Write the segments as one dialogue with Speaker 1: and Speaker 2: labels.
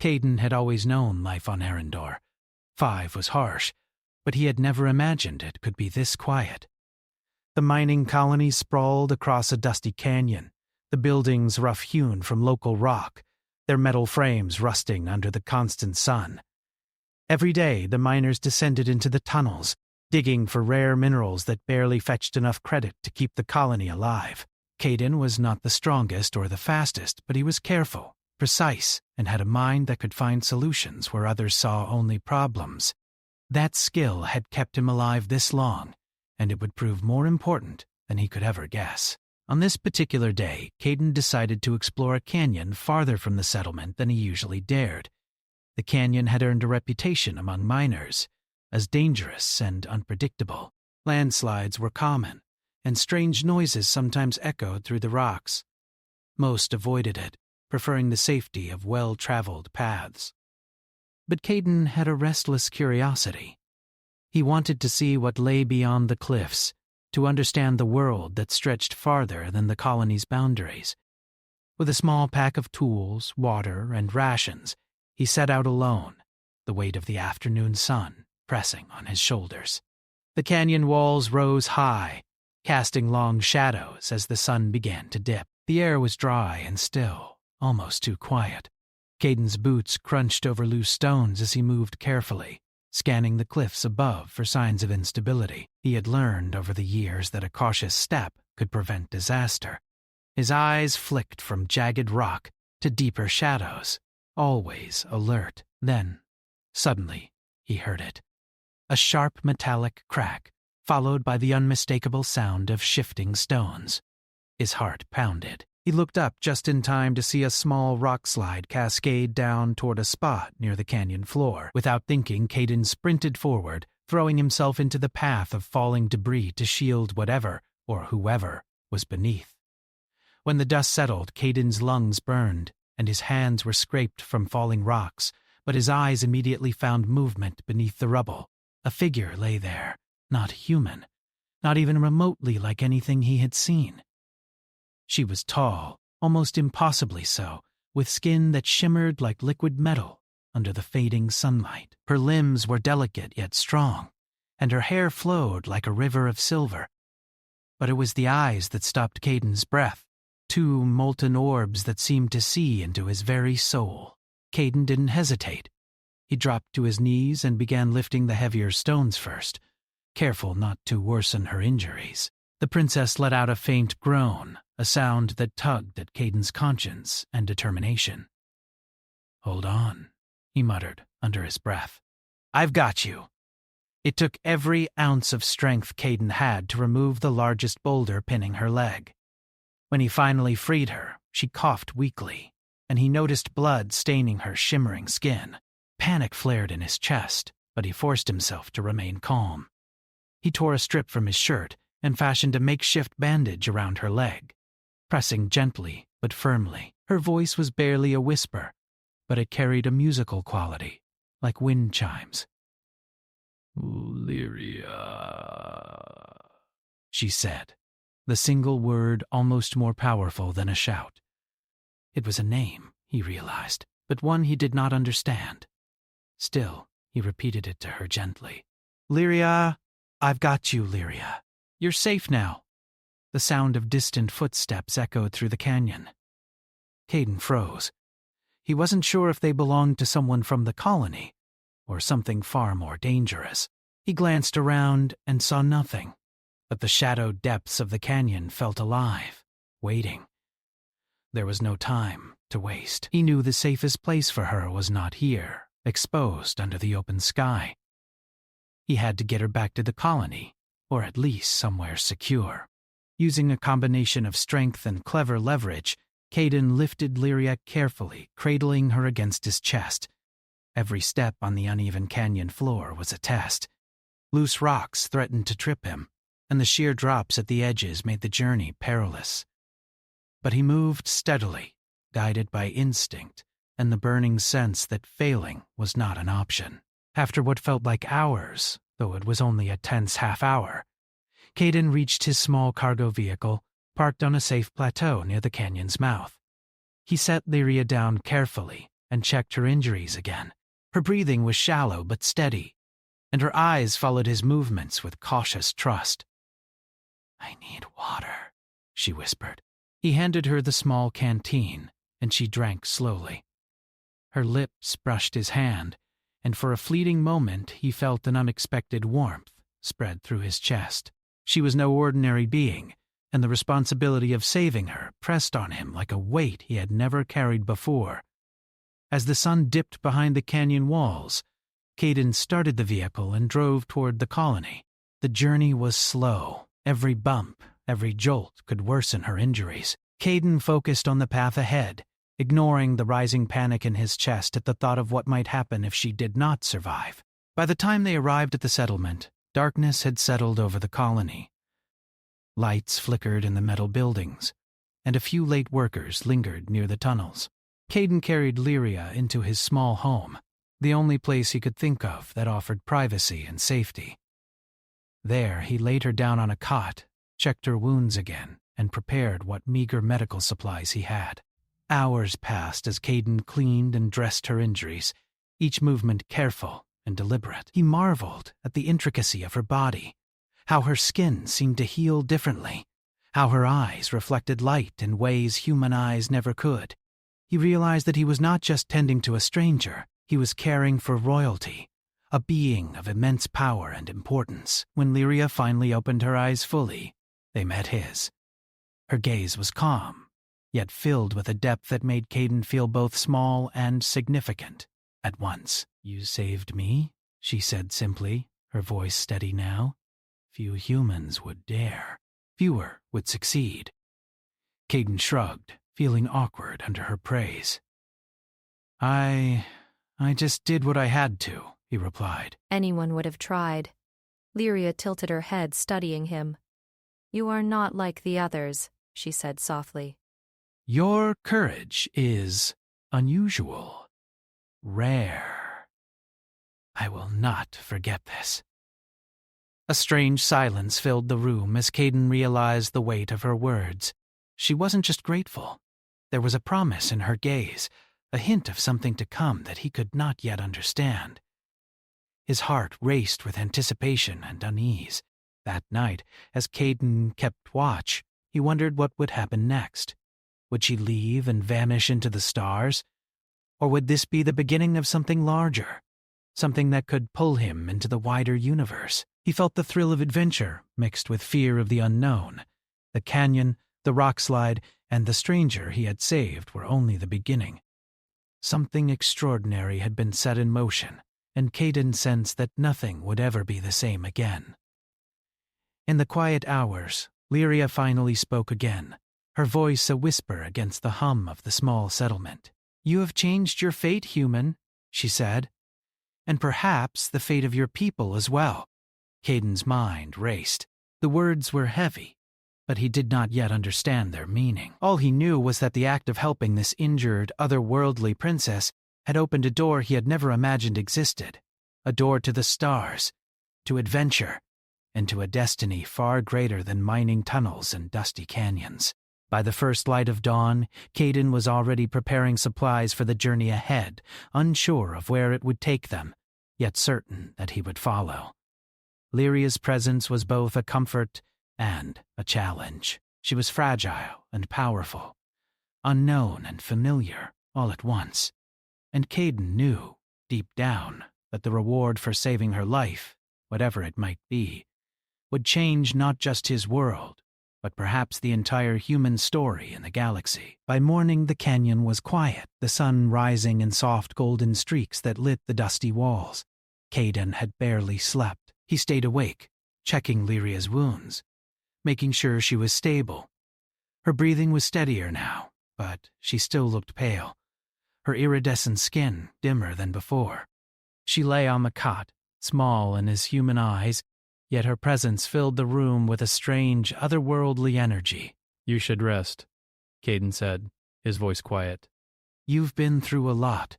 Speaker 1: Caden had always known life on Arendor. 5 was harsh, but he had never imagined it could be this quiet. The mining colony sprawled across a dusty canyon, the buildings rough-hewn from local rock, their metal frames rusting under the constant sun. Every day the miners descended into the tunnels, digging for rare minerals that barely fetched enough credit to keep the colony alive. Caden was not the strongest or the fastest, but he was careful, precise, and had a mind that could find solutions where others saw only problems. That skill had kept him alive this long, and it would prove more important than he could ever guess. On this particular day, Caden decided to explore a canyon farther from the settlement than he usually dared. The canyon had earned a reputation among miners as dangerous and unpredictable. Landslides were common, and strange noises sometimes echoed through the rocks. Most avoided it, preferring the safety of well-traveled paths. But Caden had a restless curiosity. He wanted to see what lay beyond the cliffs, to understand the world that stretched farther than the colony's boundaries. With a small pack of tools, water, and rations, he set out alone, the weight of the afternoon sun pressing on his shoulders. The canyon walls rose high, casting long shadows as the sun began to dip. The air was dry and still, almost too quiet. Caden's boots crunched over loose stones as he moved carefully, scanning the cliffs above for signs of instability. He had learned over the years that a cautious step could prevent disaster. His eyes flicked from jagged rock to deeper shadows, always alert. Then, suddenly, he heard it. A sharp metallic crack, followed by the unmistakable sound of shifting stones. His heart pounded. He looked up just in time to see a small rock slide cascade down toward a spot near the canyon floor. Without thinking, Caden sprinted forward, throwing himself into the path of falling debris to shield whatever, or whoever, was beneath. When the dust settled, Caden's lungs burned, and his hands were scraped from falling rocks, but his eyes immediately found movement beneath the rubble. A figure lay there, not human, not even remotely like anything he had seen. She was tall, almost impossibly so, with skin that shimmered like liquid metal under the fading sunlight. Her limbs were delicate yet strong, and her hair flowed like a river of silver. But it was the eyes that stopped Caden's breath, 2 molten orbs that seemed to see into his very soul. Caden didn't hesitate. He dropped to his knees and began lifting the heavier stones first, careful not to worsen her injuries. The princess let out a faint groan, a sound that tugged at Caden's conscience and determination. "Hold on," he muttered under his breath. "I've got you." It took every ounce of strength Caden had to remove the largest boulder pinning her leg. When he finally freed her, she coughed weakly, and he noticed blood staining her shimmering skin. Panic flared in his chest, but he forced himself to remain calm. He tore a strip from his shirt and fashioned a makeshift bandage around her leg, pressing gently but firmly. Her voice was barely a whisper, but it carried a musical quality, like wind chimes. "Lyria," she said, the single word almost more powerful than a shout. It was a name, he realized, but one he did not understand. Still, he repeated it to her gently. "Lyria, I've got you, Lyria. You're safe now." The sound of distant footsteps echoed through the canyon. Caden froze. He wasn't sure if they belonged to someone from the colony, or something far more dangerous. He glanced around and saw nothing, but the shadowed depths of the canyon felt alive, waiting. There was no time to waste. He knew the safest place for her was not here, exposed under the open sky. He had to get her back to the colony, or at least somewhere secure. Using a combination of strength and clever leverage, Caden lifted Lyria carefully, cradling her against his chest. Every step on the uneven canyon floor was a test. Loose rocks threatened to trip him, and the sheer drops at the edges made the journey perilous. But he moved steadily, guided by instinct and the burning sense that failing was not an option. After what felt like hours, though it was only a tense half-hour, Caden reached his small cargo vehicle, parked on a safe plateau near the canyon's mouth. He set Lyria down carefully, and checked her injuries again. Her breathing was shallow but steady, and her eyes followed his movements with cautious trust. "I need water," she whispered. He handed her the small canteen, and she drank slowly. Her lips brushed his hand, and for a fleeting moment he felt an unexpected warmth spread through his chest. She was no ordinary being, and the responsibility of saving her pressed on him like a weight he had never carried before. As the sun dipped behind the canyon walls, Caden started the vehicle and drove toward the colony. The journey was slow. Every bump, every jolt could worsen her injuries. Caden focused on the path ahead, ignoring the rising panic in his chest at the thought of what might happen if she did not survive. By the time they arrived at the settlement, darkness had settled over the colony. Lights flickered in the metal buildings, and a few late workers lingered near the tunnels. Caden carried Lyria into his small home, the only place he could think of that offered privacy and safety. There he laid her down on a cot, checked her wounds again, and prepared what meager medical supplies he had. Hours passed as Caden cleaned and dressed her injuries, each movement careful and deliberate. He marveled at the intricacy of her body, how her skin seemed to heal differently, how her eyes reflected light in ways human eyes never could. He realized that he was not just tending to a stranger, he was caring for royalty, a being of immense power and importance. When Lyria finally opened her eyes fully, they met his. Her gaze was calm, yet filled with a depth that made Caden feel both small and significant at once. "You saved me," she said simply, her voice steady now. "Few humans would dare. Fewer would succeed." Caden shrugged, feeling awkward under her praise. I just did what I had to," he replied.
Speaker 2: Anyone would have tried. Lyria tilted her head, studying him. "You are not like the others," she said softly.
Speaker 1: "Your courage is unusual, rare. I will not forget this." A strange silence filled the room as Caden realized the weight of her words. She wasn't just grateful. There was a promise in her gaze, a hint of something to come that he could not yet understand. His heart raced with anticipation and unease. That night, as Caden kept watch, he wondered what would happen next. Would she leave and vanish into the stars? Or would this be the beginning of something larger, something that could pull him into the wider universe? He felt the thrill of adventure mixed with fear of the unknown. The canyon, the rock slide, and the stranger he had saved were only the beginning. Something extraordinary had been set in motion, and Caden sensed that nothing would ever be the same again. In the quiet hours, Lyria finally spoke again, her voice a whisper against the hum of the small settlement. "You have changed your fate, human," she said, "and perhaps the fate of your people as well." Caden's mind raced. The words were heavy, but he did not yet understand their meaning. All he knew was that the act of helping this injured, otherworldly princess had opened a door he had never imagined existed, a door to the stars, to adventure, and to a destiny far greater than mining tunnels and dusty canyons. By the first light of dawn, Caden was already preparing supplies for the journey ahead, unsure of where it would take them, yet certain that he would follow. Lyria's presence was both a comfort and a challenge. She was fragile and powerful, unknown and familiar all at once, and Caden knew, deep down, that the reward for saving her life, whatever it might be, would change not just his world, but perhaps the entire human story in the galaxy. By morning the canyon was quiet, the sun rising in soft golden streaks that lit the dusty walls. Caden had barely slept. He stayed awake, checking Lyria's wounds, making sure she was stable. Her breathing was steadier now, but she still looked pale, her iridescent skin dimmer than before. She lay on the cot, small in his human eyes, yet her presence filled the room with a strange, otherworldly energy.
Speaker 3: "You should rest," Caden said, his voice quiet.
Speaker 1: "You've been through a lot."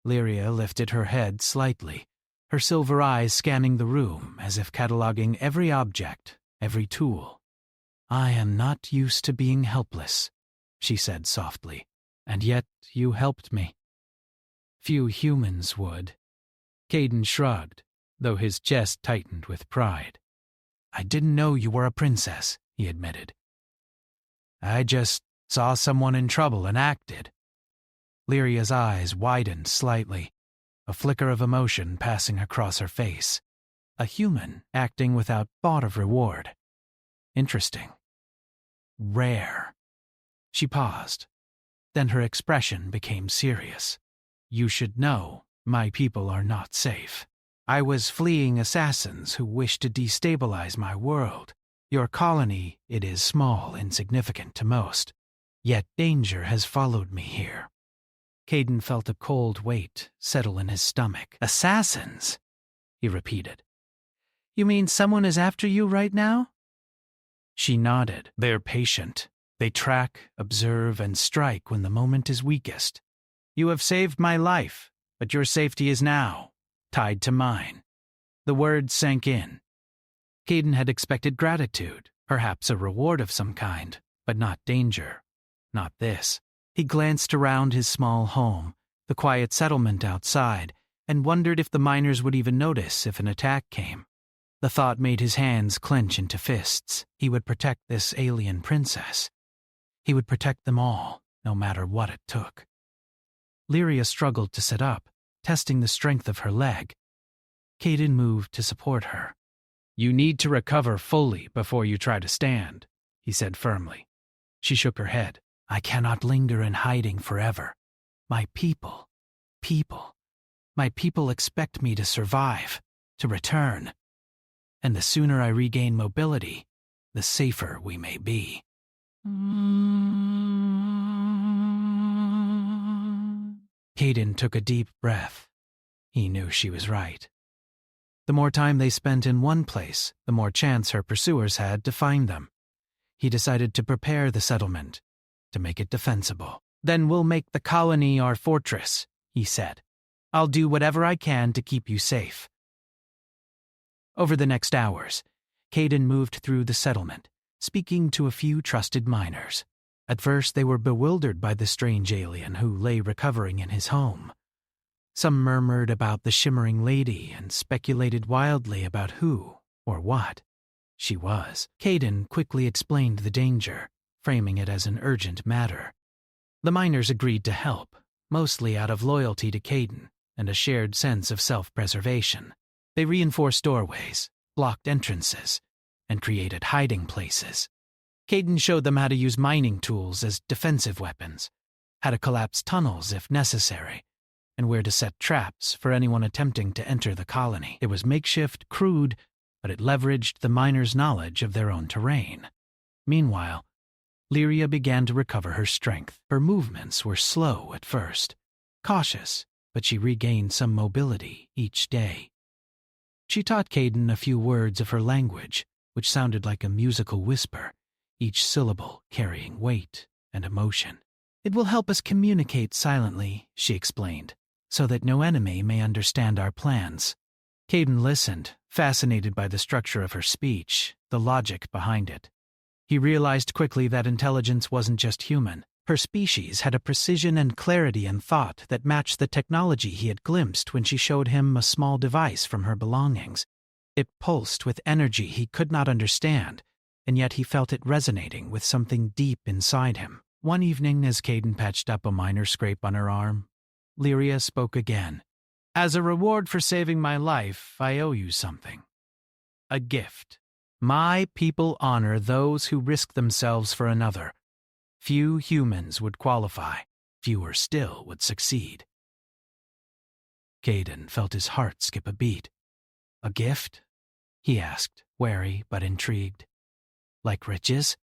Speaker 1: Lyria lifted her head slightly, her silver eyes scanning the room as if cataloging every object, every tool. "I am not used to being helpless," she said softly, "and yet you helped me." Few humans would. Caden shrugged, though his chest tightened with pride. I didn't know you were a princess, he admitted. I just saw someone in trouble and acted. Lyria's eyes widened slightly, a flicker of emotion passing across her face. A human acting without thought of reward. Interesting. Rare. She paused. Then her expression became serious. You should know, my people are not safe. I was fleeing assassins who wished to destabilize my world. Your colony, it is small, insignificant to most. Yet danger has followed me here. Caden felt a cold weight settle in his stomach. Assassins, he repeated. You mean someone is after you right now? She nodded. They're patient. They track, observe, and strike when the moment is weakest. You have saved my life, but your safety is now tied to mine. The words sank in. Caden had expected gratitude, perhaps a reward of some kind, but not danger. Not this. He glanced around his small home, the quiet settlement outside, and wondered if the miners would even notice if an attack came. The thought made his hands clench into fists. He would protect this alien princess. He would protect them all, no matter what it took. Lyria struggled to sit up, testing the strength of her leg. Caden moved to support her. You need to recover fully before you try to stand, he said firmly. She shook her head. I cannot linger in hiding forever. My people expect me to survive, to return. And the sooner I regain mobility, the safer we may be. Caden took a deep breath. He knew she was right. The more time they spent in one place, the more chance her pursuers had to find them. He decided to prepare the settlement, to make it defensible. Then we'll make the colony our fortress, he said. I'll do whatever I can to keep you safe. Over the next hours, Caden moved through the settlement, speaking to a few trusted miners. At first they were bewildered by the strange alien who lay recovering in his home. Some murmured about the shimmering lady and speculated wildly about who, or what, she was. Caden quickly explained the danger, framing it as an urgent matter. The miners agreed to help, mostly out of loyalty to Caden and a shared sense of self-preservation. They reinforced doorways, blocked entrances, and created hiding places. Caden showed them how to use mining tools as defensive weapons, how to collapse tunnels if necessary, and where to set traps for anyone attempting to enter the colony. It was makeshift, crude, but it leveraged the miners' knowledge of their own terrain. Meanwhile, Lyria began to recover her strength. Her movements were slow at first, cautious, but she regained some mobility each day. She taught Caden a few words of her language, which sounded like a musical whisper, each syllable carrying weight and emotion. It will help us communicate silently, she explained, so that no enemy may understand our plans. Caden listened, fascinated by the structure of her speech, the logic behind it. He realized quickly that intelligence wasn't just human. Her species had a precision and clarity in thought that matched the technology he had glimpsed when she showed him a small device from her belongings. It pulsed with energy he could not understand, and yet he felt it resonating with something deep inside him. One evening, as Caden patched up a minor scrape on her arm, Lyria spoke again. As a reward for saving my life, I owe you something. A gift. My people honor those who risk themselves for another. Few humans would qualify. Fewer still would succeed. Caden felt his heart skip a beat. A gift? He asked, wary but intrigued. Like riches?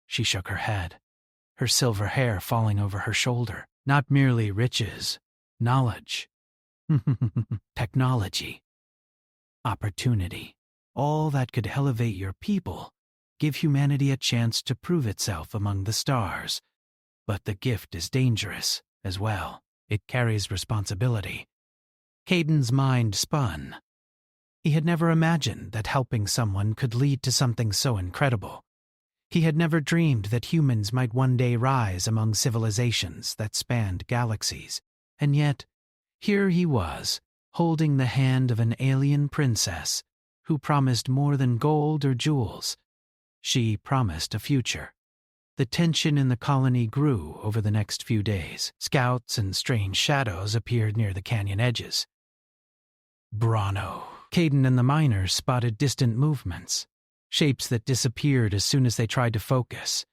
Speaker 1: She shook her head, her silver hair falling over her shoulder. Not merely riches, knowledge. Technology. Opportunity. All that could elevate your people, give humanity a chance to prove itself among the stars. But the gift is dangerous, as well. It carries responsibility. Caden's mind spun. He had never imagined that helping someone could lead to something so incredible. He had never dreamed that humans might one day rise among civilizations that spanned galaxies. And yet, Here he was, holding the hand of an alien princess who promised more than gold or jewels. She promised a future. The tension in the colony grew over the next few days. Scouts and strange shadows appeared near the canyon edges. Brano. Caden and the miners spotted distant movements, shapes that disappeared as soon as they tried to focus.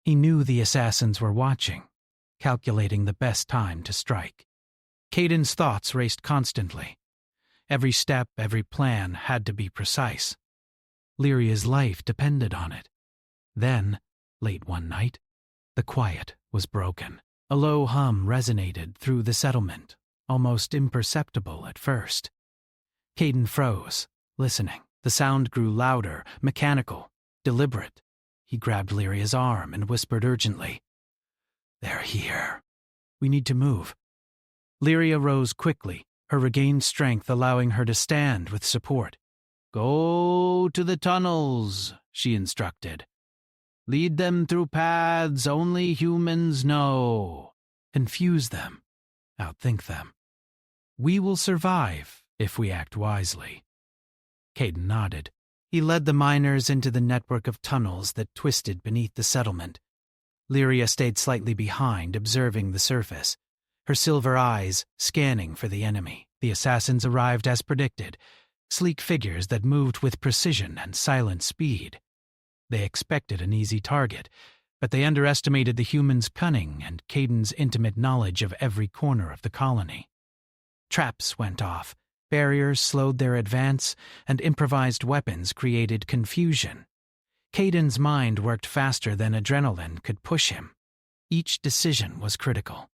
Speaker 1: He knew the assassins were watching, calculating the best time to strike. Caden's thoughts raced constantly. Every step, every plan had to be precise. Lyria's life depended on it. Then, late one night, the quiet was broken. A low hum resonated through the settlement, almost imperceptible at first. Caden froze, listening. The sound grew louder, mechanical, deliberate. He grabbed Lyria's arm and whispered urgently, "They're here. We need to move." Lyria rose quickly, her regained strength allowing her to stand with support. "Go to the tunnels," she instructed. "Lead them through paths only humans know. Confuse them. Outthink them. We will survive if we act wisely." Caden nodded. He led the miners into the network of tunnels that twisted beneath the settlement. Lyria stayed slightly behind, observing the surface, her silver eyes scanning for the enemy. The assassins arrived as predicted, sleek figures that moved with precision and silent speed. They expected an easy target, but they underestimated the humans' cunning and Caden's intimate knowledge of every corner of the colony. Traps went off, barriers slowed their advance, and improvised weapons created confusion. Caden's mind worked faster than adrenaline could push him. Each decision was critical.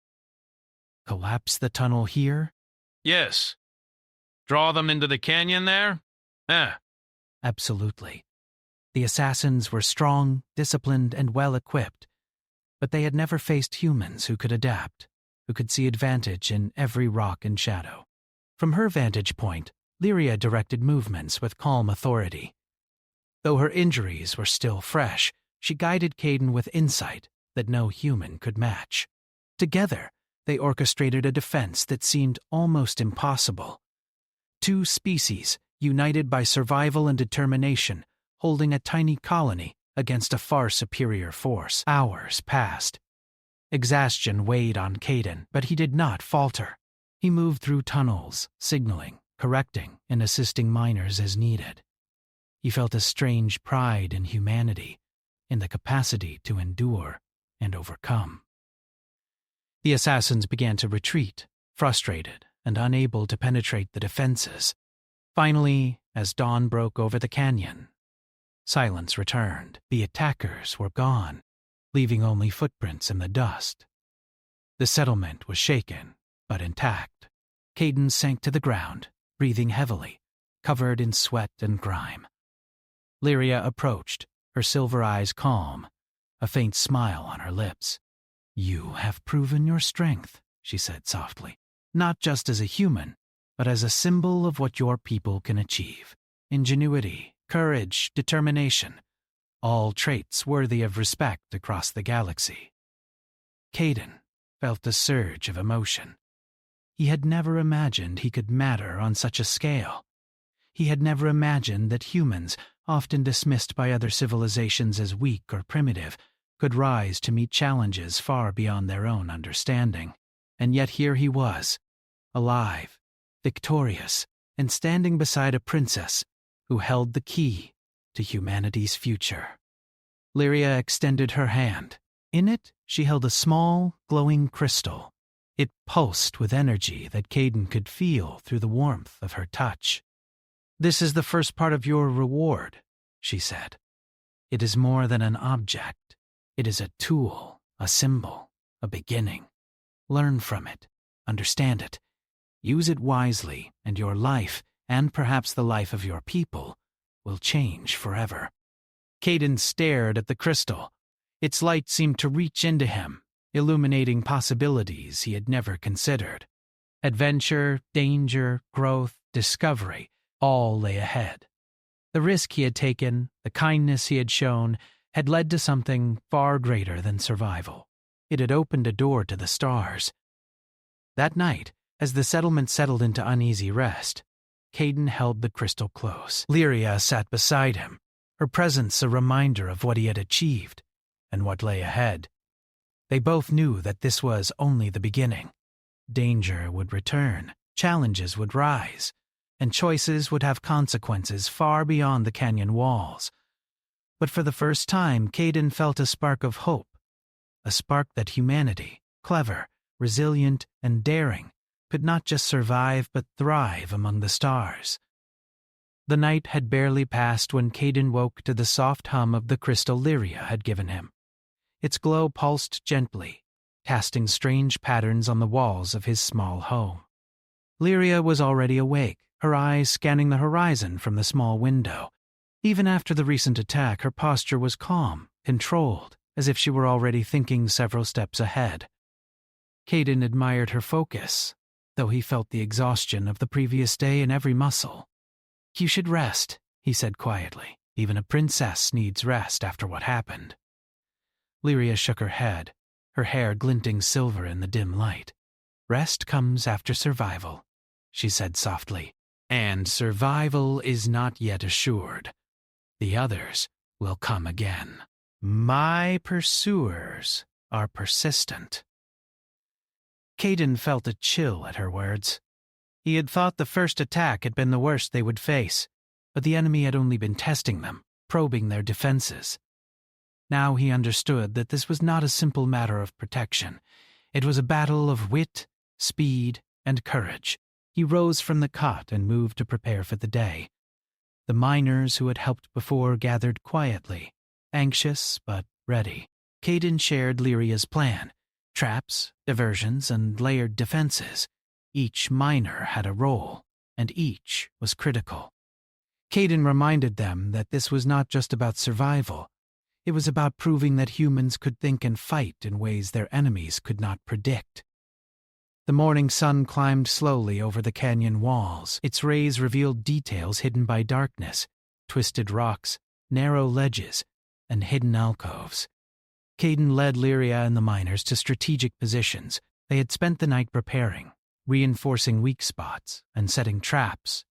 Speaker 1: Collapse the tunnel here?
Speaker 3: Yes. Draw them into the canyon there?
Speaker 1: Absolutely. The assassins were strong, disciplined, and well-equipped, but they had never faced humans who could adapt, who could see advantage in every rock and shadow. From her vantage point, Lyria directed movements with calm authority. Though her injuries were still fresh, she guided Caden with insight that no human could match. Together, they orchestrated a defense that seemed almost impossible. Two species, united by survival and determination, holding a tiny colony against a far superior force. Hours passed. Exhaustion weighed on Caden, but he did not falter. He moved through tunnels, signaling, correcting, and assisting miners as needed. He felt a strange pride in humanity, in the capacity to endure and overcome. The assassins began to retreat, frustrated and unable to penetrate the defenses. Finally, as dawn broke over the canyon, silence returned. The attackers were gone, leaving only footprints in the dust. The settlement was shaken, but intact. Caden sank to the ground, breathing heavily, covered in sweat and grime. Lyria approached, her silver eyes calm, a faint smile on her lips. "You have proven your strength," she said softly, "not just as a human, but as a symbol of what your people can achieve. Ingenuity, courage, determination, all traits worthy of respect across the galaxy." Caden felt a surge of emotion. He had never imagined he could matter on such a scale. He had never imagined that humans, often dismissed by other civilizations as weak or primitive, could rise to meet challenges far beyond their own understanding. And yet here he was, alive, victorious, and standing beside a princess who held the key to humanity's future. Lyria extended her hand. In it, she held a small, glowing crystal. It pulsed with energy that Caden could feel through the warmth of her touch. "This is the first part of your reward," she said. "It is more than an object. It is a tool, a symbol, a beginning. Learn from it, understand it, use it wisely, and your life, and perhaps the life of your people, will change forever." Caden stared at the crystal. Its light seemed to reach into him, illuminating possibilities he had never considered. Adventure, danger, growth, discovery, all lay ahead. The risk he had taken, the kindness he had shown, had led to something far greater than survival. It had opened a door to the stars. That night, As the settlement settled into uneasy rest, Caden held the crystal close. Lyria sat beside him, her presence a reminder of what he had achieved and what lay ahead. They both knew that this was only the beginning. Danger would return, challenges would rise, and choices would have consequences far beyond the canyon walls. But for the first time, Caden felt a spark of hope, a spark that humanity, clever, resilient, and daring, could not just survive but thrive among the stars. The night had barely passed when Caden woke to the soft hum of the crystal Lyria had given him. Its glow pulsed gently, casting strange patterns on the walls of his small home. Lyria was already awake, her eyes scanning the horizon from the small window. Even after the recent attack, her posture was calm, controlled, as if she were already thinking several steps ahead. Caden admired her focus, though he felt the exhaustion of the previous day in every muscle. "You should rest," he said quietly. "Even a princess needs rest after what happened." Lyria shook her head, her hair glinting silver in the dim light. "Rest comes after survival," she said softly. "And survival is not yet assured. The others will come again. My pursuers are persistent." Caden felt a chill at her words. He had thought the first attack had been the worst they would face, but the enemy had only been testing them, probing their defenses. Now he understood that this was not a simple matter of protection. It was a battle of wit, speed, and courage. He rose from the cot and moved to prepare for the day. The miners who had helped before gathered quietly, anxious but ready. Caden shared Lyria's plan: traps, diversions, and layered defenses. Each miner had a role, and each was critical. Caden reminded them that this was not just about survival. It was about proving that humans could think and fight in ways their enemies could not predict. The morning sun climbed slowly over the canyon walls. Its rays revealed details hidden by darkness, twisted rocks, narrow ledges, and hidden alcoves. Caden led Lyria and the miners to strategic positions. They had spent the night preparing, reinforcing weak spots, and setting traps.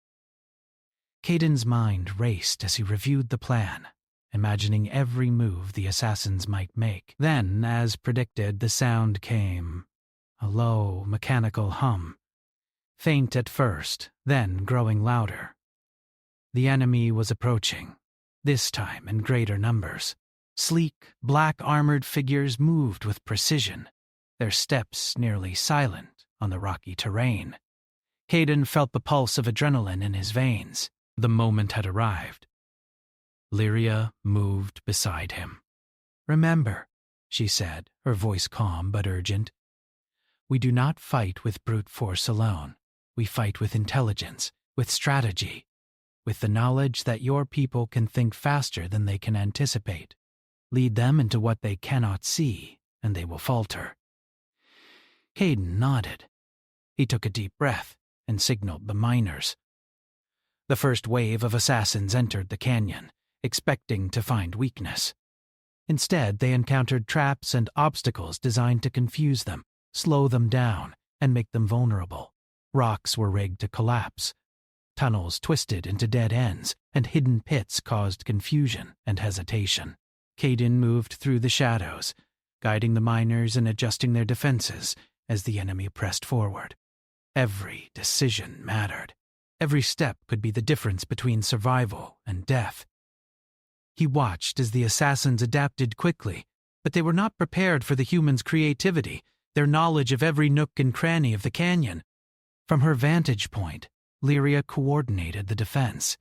Speaker 1: Caden's mind raced as he reviewed the plan, imagining every move the assassins might make. Then, as predicted, the sound came. A low, mechanical hum. Faint at first, then growing louder. The enemy was approaching, this time in greater numbers. Sleek, black-armored figures moved with precision, their steps nearly silent on the rocky terrain. Caden felt the pulse of adrenaline in his veins. The moment had arrived. Lyria moved beside him. "Remember," she said, her voice calm but urgent, "we do not fight with brute force alone. We fight with intelligence, with strategy, with the knowledge that your people can think faster than they can anticipate. Lead them into what they cannot see, and they will falter." Caden nodded. He took a deep breath and signaled the miners. The first wave of assassins entered the canyon, expecting to find weakness. Instead, they encountered traps and obstacles designed to confuse them, slow them down, and make them vulnerable. Rocks were rigged to collapse. Tunnels twisted into dead ends, and hidden pits caused confusion and hesitation. Caden moved through the shadows, guiding the miners and adjusting their defenses as the enemy pressed forward. Every decision mattered. Every step could be the difference between survival and death. He watched as the assassins adapted quickly, but they were not prepared for the humans' creativity, their knowledge of every nook and cranny of the canyon. From her vantage point, Lyria coordinated the defense.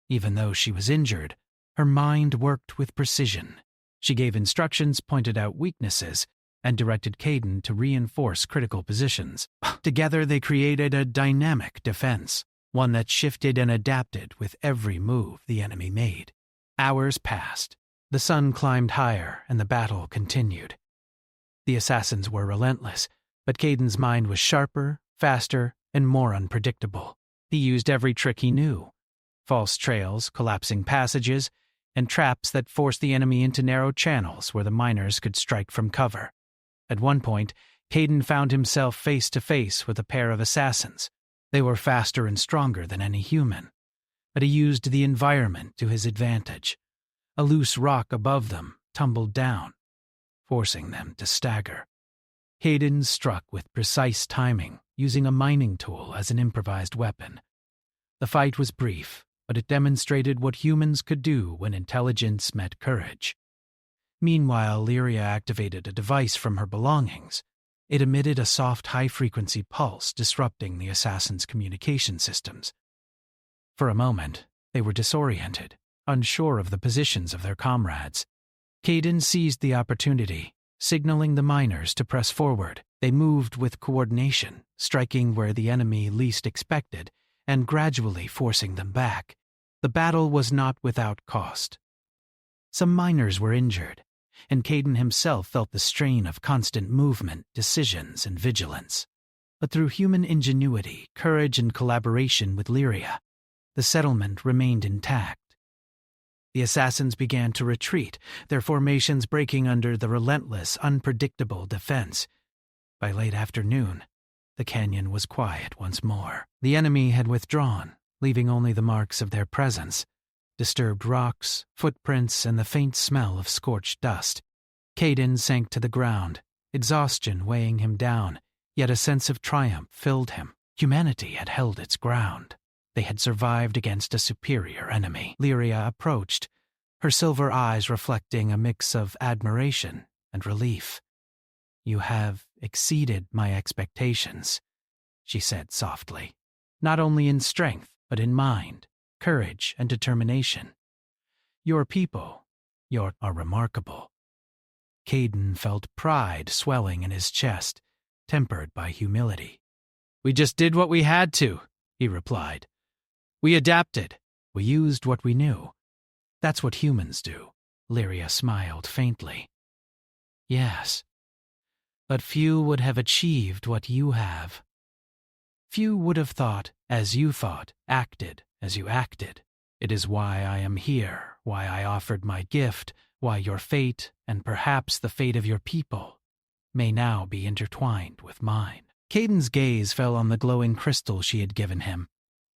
Speaker 1: Even though she was injured, her mind worked with precision. She gave instructions, pointed out weaknesses, and directed Caden to reinforce critical positions. Together they created a dynamic defense, one that shifted and adapted with every move the enemy made. Hours passed. The sun climbed higher, and the battle continued. The assassins were relentless, but Caden's mind was sharper, faster, and more unpredictable. He used every trick he knew: false trails, collapsing passages, and traps that forced the enemy into narrow channels where the miners could strike from cover. At one point, Caden found himself face to face with a pair of assassins. They were faster and stronger than any human, but he used the environment to his advantage. A loose rock above them tumbled down, forcing them to stagger. Caden struck with precise timing, using a mining tool as an improvised weapon. The fight was brief, but it demonstrated what humans could do when intelligence met courage. Meanwhile, Lyria activated a device from her belongings. It emitted a soft, high-frequency pulse, disrupting the assassins' communication systems. For a moment, they were disoriented, unsure of the positions of their comrades. Caden seized the opportunity, signaling the miners to press forward. They moved with coordination, striking where the enemy least expected, and gradually forcing them back. The battle was not without cost. Some miners were injured, and Caden himself felt the strain of constant movement, decisions, and vigilance. But through human ingenuity, courage, and collaboration with Lyria, the settlement remained intact. The assassins began to retreat, their formations breaking under the relentless, unpredictable defense. By late afternoon, the canyon was quiet once more. The enemy had withdrawn, leaving only the marks of their presence: disturbed rocks, footprints, and the faint smell of scorched dust. Caden sank to the ground, exhaustion weighing him down, yet a sense of triumph filled him. Humanity had held its ground. They had survived against a superior enemy. Lyria approached, her silver eyes reflecting a mix of admiration and relief. "You have exceeded my expectations," she said softly. "Not only in strength, but in mind, courage, and determination. Your people, are remarkable." Caden felt pride swelling in his chest, tempered by humility. "We just did what we had to," he replied. "We adapted. We used what we knew. That's what humans do." Lyria smiled faintly. "Yes, but few would have achieved what you have. Few would have thought as you thought, acted as you acted. It is why I am here, why I offered my gift, why your fate, and perhaps the fate of your people, may now be intertwined with mine." Caden's gaze fell on the glowing crystal she had given him.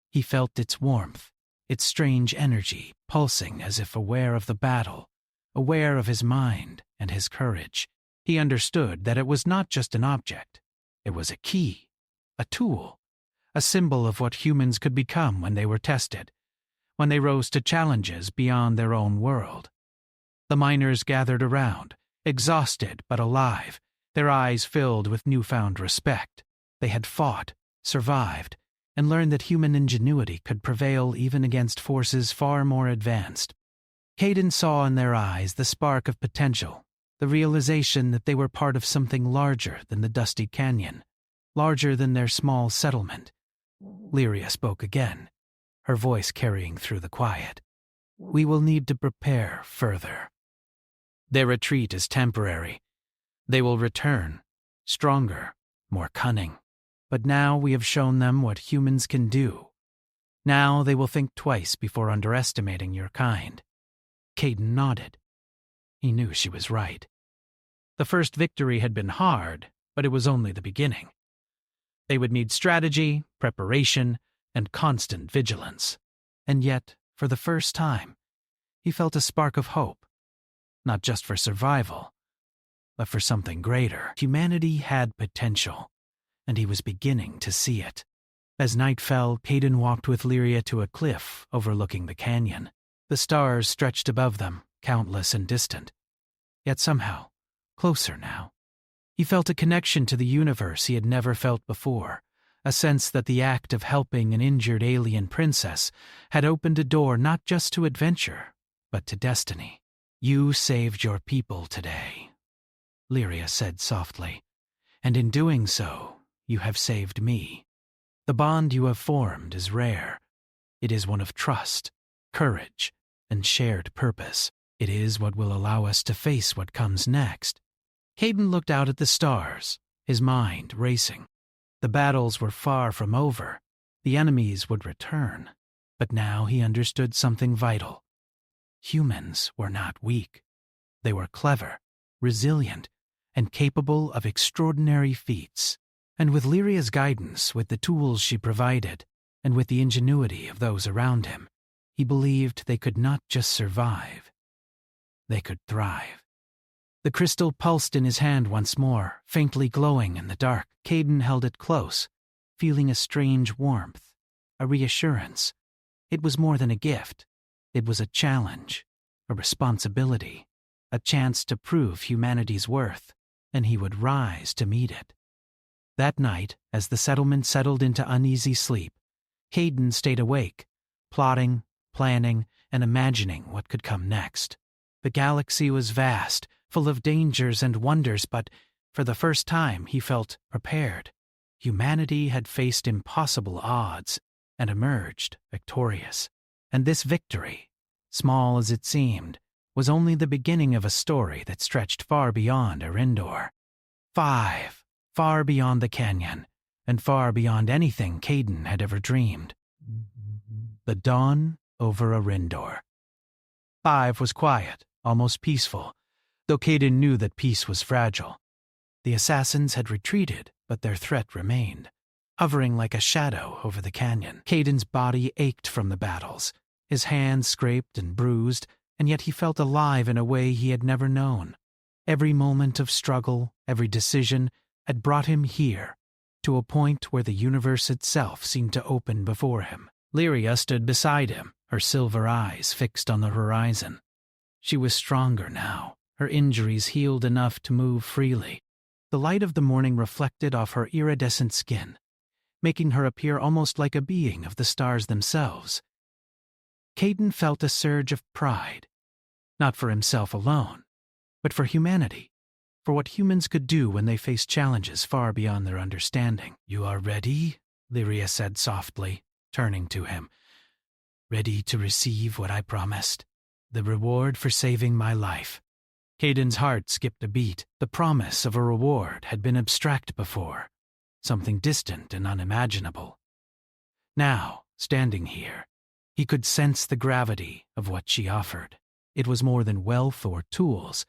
Speaker 1: He felt its warmth, its strange energy, pulsing as if aware of the battle, aware of his mind and his courage. He understood that it was not just an object. It was a key, a tool, a symbol of what humans could become when they were tested, when they rose to challenges beyond their own world. The miners gathered around, exhausted but alive, their eyes filled with newfound respect. They had fought, survived, and learned that human ingenuity could prevail even against forces far more advanced. Caden saw in their eyes the spark of potential, the realization that they were part of something larger than the dusty canyon, larger than their small settlement. Lyria spoke again, her voice carrying through the quiet. "We will need to prepare further. Their retreat is temporary. They will return, stronger, more cunning. But now we have shown them what humans can do. Now they will think twice before underestimating your kind." Caden nodded. He knew she was right. The first victory had been hard, but it was only the beginning. They would need strategy, preparation, and constant vigilance. And yet, for the first time, he felt a spark of hope. Not just for survival, but for something greater. Humanity had potential, and he was beginning to see it. As night fell, Caden walked with Lyria to a cliff overlooking the canyon. The stars stretched above them, countless and distant, yet somehow closer now. He felt a connection to the universe he had never felt before, a sense that the act of helping an injured alien princess had opened a door not just to adventure, but to destiny. "You saved your people today," Lyria said softly, "and in doing so, you have saved me. The bond you have formed is rare. It is one of trust, courage, and shared purpose. It is what will allow us to face what comes next." Caden looked out at the stars, his mind racing. The battles were far from over. The enemies would return. But now he understood something vital. Humans were not weak. They were clever, resilient, and capable of extraordinary feats. And with Lyria's guidance, with the tools she provided, and with the ingenuity of those around him, he believed they could not just survive, they could thrive. The crystal pulsed in his hand once more, faintly glowing in the dark. Caden held it close, feeling a strange warmth, a reassurance. It was more than a gift. It was a challenge, a responsibility, a chance to prove humanity's worth, and he would rise to meet it. That night, as the settlement settled into uneasy sleep, Caden stayed awake, plotting, planning, and imagining what could come next. The galaxy was vast, full of dangers and wonders, but for the first time he felt prepared. Humanity had faced impossible odds and emerged victorious. And this victory, small as it seemed, was only the beginning of a story that stretched far beyond Arindor. Far beyond the canyon, and far beyond anything Caden had ever dreamed. The dawn over Arindor. 5 was quiet, almost peaceful, though Caden knew that peace was fragile. The assassins had retreated, but their threat remained, hovering like a shadow over the canyon. Caden's body ached from the battles, his hands scraped and bruised, and yet he felt alive in a way he had never known. Every moment of struggle, every decision, had brought him here, to a point where the universe itself seemed to open before him. Lyria stood beside him, her silver eyes fixed on the horizon. She was stronger now, her injuries healed enough to move freely. The light of the morning reflected off her iridescent skin, making her appear almost like a being of the stars themselves. Caden felt a surge of pride, not for himself alone, but for humanity, for what humans could do when they faced challenges far beyond their understanding. "You are ready?" Lyria said softly, turning to him. "Ready to receive what I promised? The reward for saving my life." Caden's heart skipped a beat. The promise of a reward had been abstract before, something distant and unimaginable. Now, standing here, he could sense the gravity of what she offered. It was more than wealth or tools.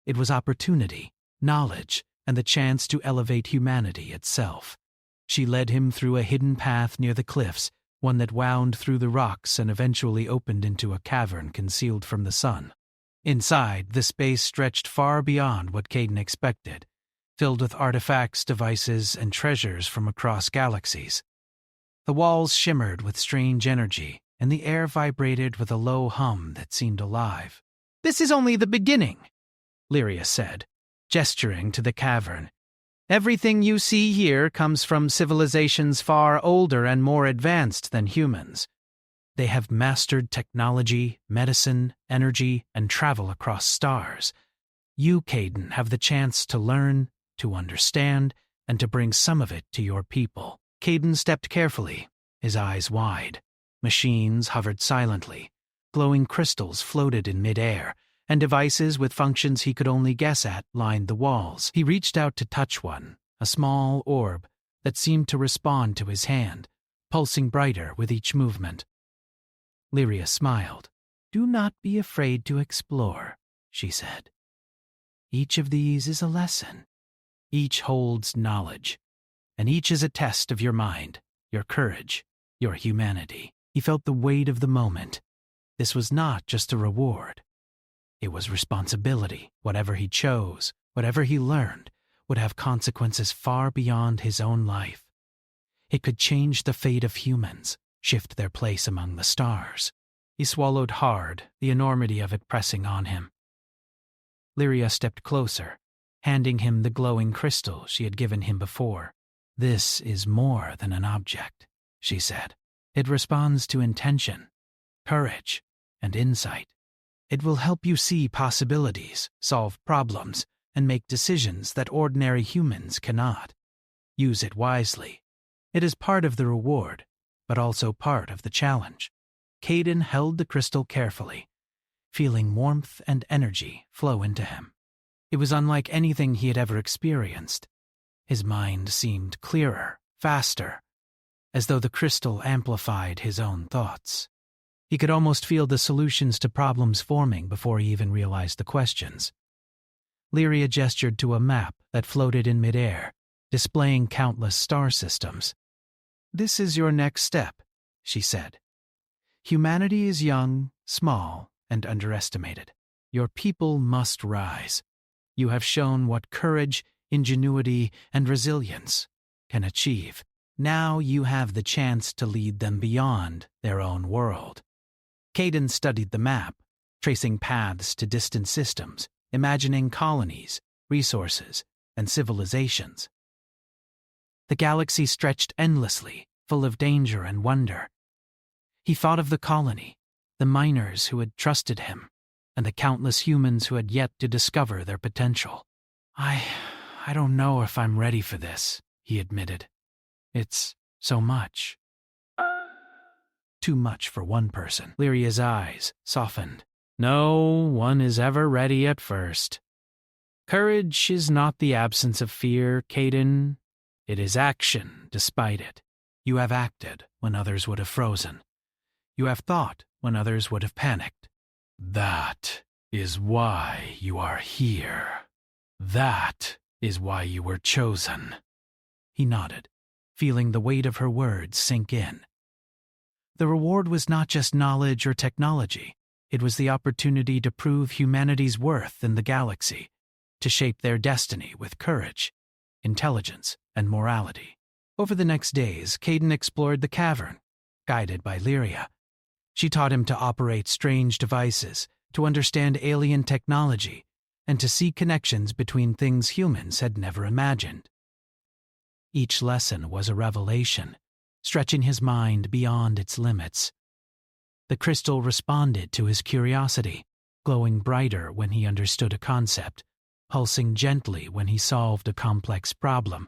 Speaker 1: It was opportunity, knowledge, and the chance to elevate humanity itself. She led him through a hidden path near the cliffs, one that wound through the rocks and eventually opened into a cavern concealed from the sun. Inside, the space stretched far beyond what Caden expected, filled with artifacts, devices, and treasures from across galaxies. The walls shimmered with strange energy, and the air vibrated with a low hum that seemed alive. "This is only the beginning," Lyria said, gesturing to the cavern. "Everything you see here comes from civilizations far older and more advanced than humans. They have mastered technology, medicine, energy, and travel across stars. You, Caden, have the chance to learn, to understand, and to bring some of it to your people." Caden stepped carefully, his eyes wide. Machines hovered silently. Glowing crystals floated in midair, and devices with functions he could only guess at lined the walls. He reached out to touch one, a small orb that seemed to respond to his hand, pulsing brighter with each movement. Lyria smiled. "Do not be afraid to explore," she said. "Each of these is a lesson. Each holds knowledge, and each is a test of your mind, your courage, your humanity." He felt the weight of the moment. This was not just a reward. It was responsibility. Whatever he chose, whatever he learned, would have consequences far beyond his own life. It could change the fate of humans, shift their place among the stars. He swallowed hard, the enormity of it pressing on him. Lyria stepped closer, handing him the glowing crystal she had given him before. "This is more than an object," she said. "It responds to intention, courage, and insight. It will help you see possibilities, solve problems, and make decisions that ordinary humans cannot. Use it wisely. It is part of the reward, but also part of the challenge." Caden held the crystal carefully, feeling warmth and energy flow into him. It was unlike anything he had ever experienced. His mind seemed clearer, faster, as though the crystal amplified his own thoughts. He could almost feel the solutions to problems forming before he even realized the questions. Lyria gestured to a map that floated in midair, displaying countless star systems. "This is your next step," she said. "Humanity is young, small, and underestimated. Your people must rise. You have shown what courage, ingenuity, and resilience can achieve. Now you have the chance to lead them beyond their own world." Caden studied the map, tracing paths to distant systems, imagining colonies, resources, and civilizations. The galaxy stretched endlessly, full of danger and wonder. He thought of the colony, the miners who had trusted him, and the countless humans who had yet to discover their potential. I don't know if I'm ready for this," he admitted. "It's so much." Too much for one person. Lyria's eyes softened. "No one is ever ready at first. Courage is not the absence of fear, Caden. It is action despite it. You have acted when others would have frozen. You have thought when others would have panicked. That is why you are here. That is why you were chosen." He nodded, feeling the weight of her words sink in. The reward was not just knowledge or technology. It was the opportunity to prove humanity's worth in the galaxy, to shape their destiny with courage, intelligence, and morality. Over the next days, Caden explored the cavern, guided by Lyria. She taught him to operate strange devices, to understand alien technology, and to see connections between things humans had never imagined. Each lesson was a revelation, stretching his mind beyond its limits. The crystal responded to his curiosity, glowing brighter when he understood a concept, pulsing gently when he solved a complex problem.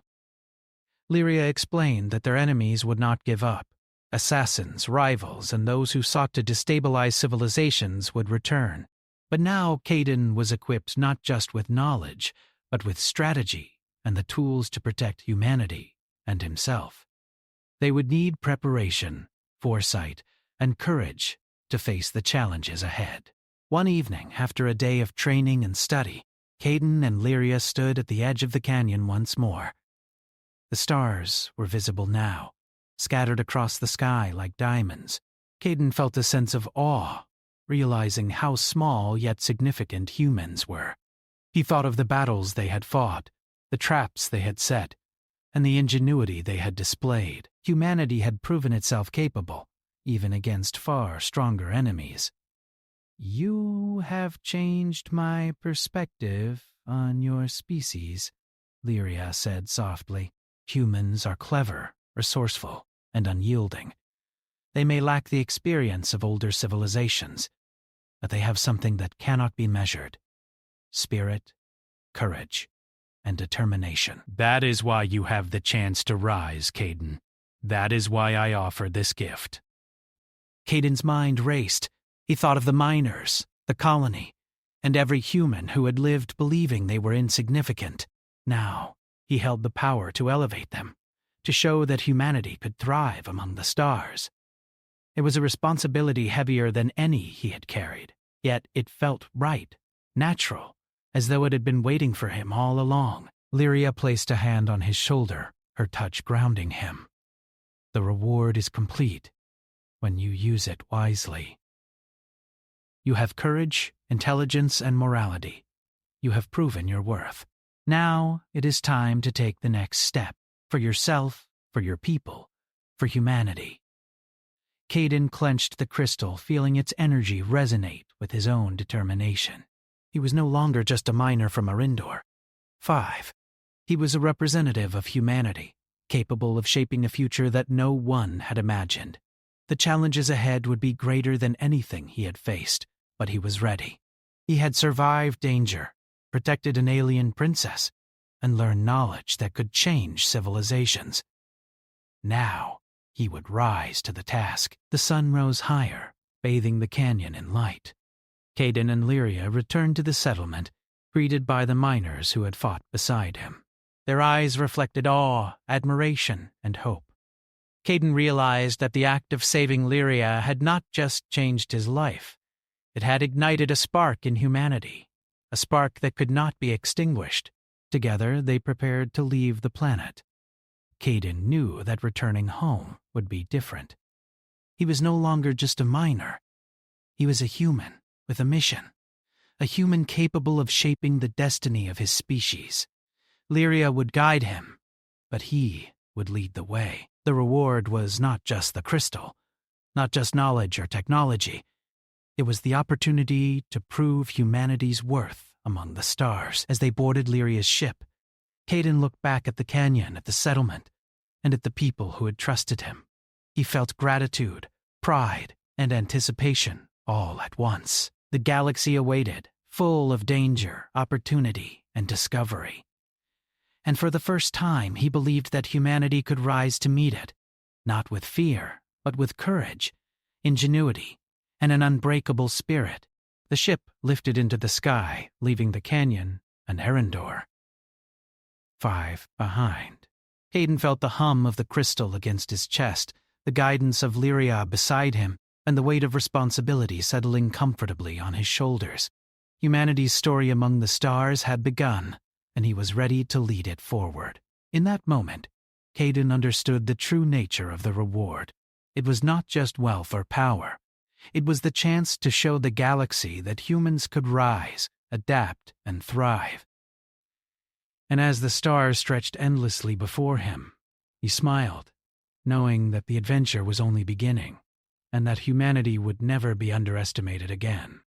Speaker 1: Lyria explained that their enemies would not give up. Assassins, rivals, and those who sought to destabilize civilizations would return. But now Caden was equipped not just with knowledge, but with strategy and the tools to protect humanity and himself. They would need preparation, foresight, and courage to face the challenges ahead. One evening, after a day of training and study, Caden and Lyria stood at the edge of the canyon once more. The stars were visible now, scattered across the sky like diamonds. Caden felt a sense of awe, realizing how small yet significant humans were. He thought of the battles they had fought, the traps they had set, and the ingenuity they had displayed. Humanity had proven itself capable, even against far stronger enemies. "You have changed my perspective on your species," Lyria said softly. "Humans are clever, resourceful, and unyielding. They may lack the experience of older civilizations, but they have something that cannot be measured: spirit, courage, and determination. That is why you have the chance to rise, Caden. That is why I offer this gift." Caden's mind raced. He thought of the miners, the colony, and every human who had lived believing they were insignificant. Now, he held the power to elevate them, to show that humanity could thrive among the stars. It was a responsibility heavier than any he had carried, yet it felt right, natural, as though it had been waiting for him all along. Lyria placed a hand on his shoulder, her touch grounding him. "The reward is complete when you use it wisely. You have courage, intelligence, and morality. You have proven your worth. Now it is time to take the next step, for yourself, for your people, for humanity." Caden clenched the crystal, feeling its energy resonate with his own determination. He was no longer just a miner from Arindor. 5. He was a representative of humanity, capable of shaping a future that no one had imagined. The challenges ahead would be greater than anything he had faced, but he was ready. He had survived danger, protected an alien princess, and learned knowledge that could change civilizations. Now, he would rise to the task. The sun rose higher, bathing the canyon in light. Caden and Lyria returned to the settlement, greeted by the miners who had fought beside him. Their eyes reflected awe, admiration, and hope. Caden realized that the act of saving Lyria had not just changed his life. It had ignited a spark in humanity, a spark that could not be extinguished. Together, they prepared to leave the planet. Caden knew that returning home would be different. He was no longer just a miner. He was a human with a mission, a human capable of shaping the destiny of his species. Lyria would guide him, but he would lead the way. The reward was not just the crystal, not just knowledge or technology. It was the opportunity to prove humanity's worth among the stars. As they boarded Lyria's ship, Caden looked back at the canyon, at the settlement, and at the people who had trusted him. He felt gratitude, pride, and anticipation all at once. The galaxy awaited, full of danger, opportunity, and discovery. And for the first time, he believed that humanity could rise to meet it, not with fear, but with courage, ingenuity, and an unbreakable spirit. The ship lifted into the sky, leaving the canyon an errand door. 5 behind. Caden felt the hum of the crystal against his chest, the guidance of Lyria beside him, and the weight of responsibility settling comfortably on his shoulders. Humanity's story among the stars had begun, and he was ready to lead it forward. In that moment, Caden understood the true nature of the reward. It was not just wealth or power. It was the chance to show the galaxy that humans could rise, adapt, and thrive. And as the stars stretched endlessly before him, he smiled, knowing that the adventure was only beginning, and that humanity would never be underestimated again.